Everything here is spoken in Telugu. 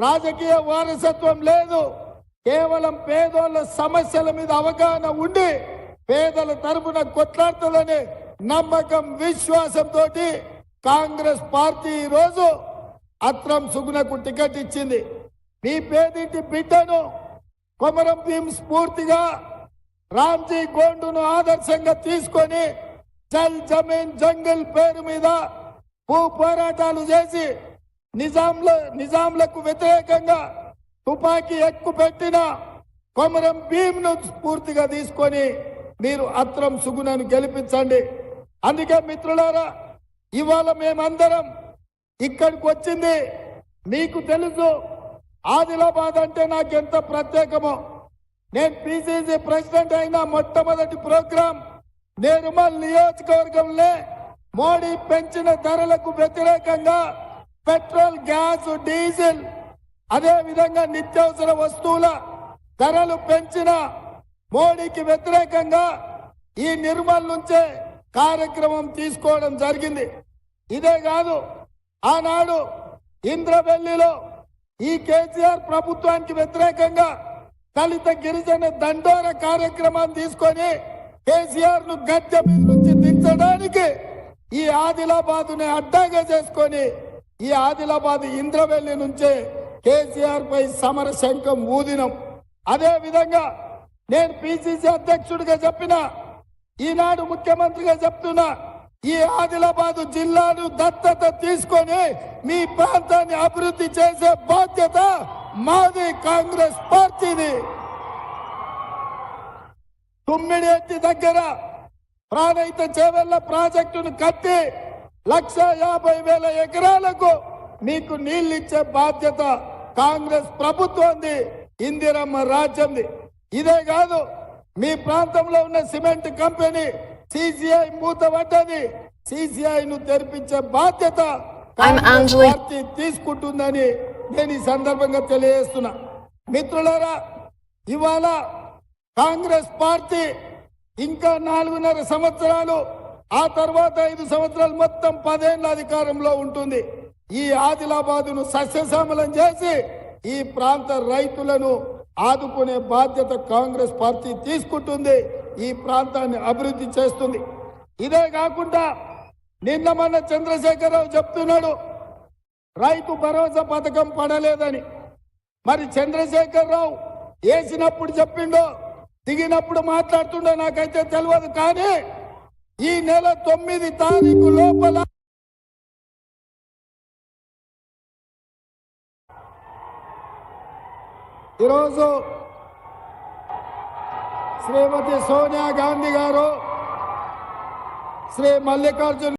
రాజకీయ వారసత్వం లేదు. కేవలం పేదోళ్ళ సమస్యల మీద అవగాహన ఉండి పేదల తరపున కొట్లాడుతుందనే నమ్మకం విశ్వాసంతో కాంగ్రెస్ పార్టీ ఈరోజు అత్రం సుగుణకు టికెట్ ఇచ్చింది. మీ పేదింటి బిడ్డను కొమరం భీం స్ఫూర్తిగా రామ్జీ గోండును ఆదర్శంగా తీసుకొని జల్ జమీన్ జంగల్ పేరు మీద భూ పోరాటాలు చేసి నిజాంలకు వ్యతిరేకంగా తుపాకీ ఎక్కుపెట్టిన కొమరం భీంను స్ఫూర్తిగా తీసుకొని మీరు అత్రం సుగుణను గెలిపించండి. అందుకే మిత్రులారా, ఇవాళ మేమందరం ఇక్కడికి వచ్చింది మీకు తెలుసు. ఆదిలాబాద్ అంటే నాకు ఎంత ప్రత్యేకమో. నేను పిసిసి ప్రెసిడెంట్ అయిన మొట్టమొదటి ప్రోగ్రాం నిర్మల్ నియోజకవర్గంలో మోడీ పెంచిన ధరలకు వ్యతిరేకంగా పెట్రోల్, గ్యాస్, డీజిల్ అదే విధంగా నిత్యావసర వస్తువుల ధరలు పెంచిన మోడీకి వ్యతిరేకంగా ఈ నిర్మల్ నుంచే కార్యక్రమం తీసుకోవడం జరిగింది. ఇదే కాదు, ఆనాడు ఇంద్రవెల్లిలో ఈ కేసీఆర్ ప్రభుత్వానికి వ్యతిరేకంగా దళిత గిరిజన దండోర కార్యక్రమాన్ని తీసుకొని కేసీఆర్ ను గద్దె మీద నుంచి దించడానికి ఈ ఆదిలాబాద్ ని అడ్డాగా చేసుకొని ఈ ఆదిలాబాద్ ఇంద్రవెల్లి నుంచే కేసీఆర్ పై సమర శంఖం ఊదినం. అదే విధంగా నేను పిసిసి అధ్యక్షుడిగా చెప్పిన, ఈనాడు ముఖ్యమంత్రిగా చెప్తున్నా, ఈ ఆదిలాబాద్ జిల్లాను దత్తత తీసుకొని మీ ప్రాంతాన్ని అభివృద్ధి చేసే బాధ్యత మాది, కాంగ్రెస్ పార్టీది. తుమ్మిడిఎట్టి దగ్గర ప్రాణహిత చేవెళ్ల ప్రాజెక్టును కట్టి 1,50,000 ఎకరాలకు మీకు నీళ్లు ఇచ్చే బాధ్యత కాంగ్రెస్ ప్రభుత్వంది, ఇందిరమ్మ రాజ్యంది. ఇదే కాదు, మీ ప్రాంతంలో ఉన్న సిమెంట్ కంపెనీ సిసిఐ మూతపడ్డది. సిసిఐ ను తెరిపించే బాధ్యత పార్టీ తీసుకుంటుందని నేను ఈ సందర్భంగా తెలియజేస్తున్నా. మిత్రులారా, ఇవాళ కాంగ్రెస్ పార్టీ ఇంకా 4.5 సంవత్సరాలు, ఆ తర్వాత 5 సంవత్సరాలు, మొత్తం 10 ఏళ్ల అధికారంలో ఉంటుంది. ఈ ఆదిలాబాదును సస్యశ్యామలం చేసి ఈ ప్రాంత రైతులను ఆదుకునే బాధ్యత కాంగ్రెస్ పార్టీ తీసుకుంటుంది. ఈ ప్రాంతాన్ని అభివృద్ధి చేస్తుంది. ఇదే కాకుండా నిన్న మొన్న చంద్రశేఖరరావు చెప్తున్నాడు రైతు భరోసా పథకం పడలేదని. మరి చంద్రశేఖరరావు వేసినప్పుడు చెప్పిండో, దిగినప్పుడు మాట్లాడుతుండో నాకైతే తెలియదు. కానీ ఈ నెల 9 తారీఖు లోపల ఈరోజు శ్రీమతి సోనియా గాంధీ గారు, శ్రీ మల్లికార్జున్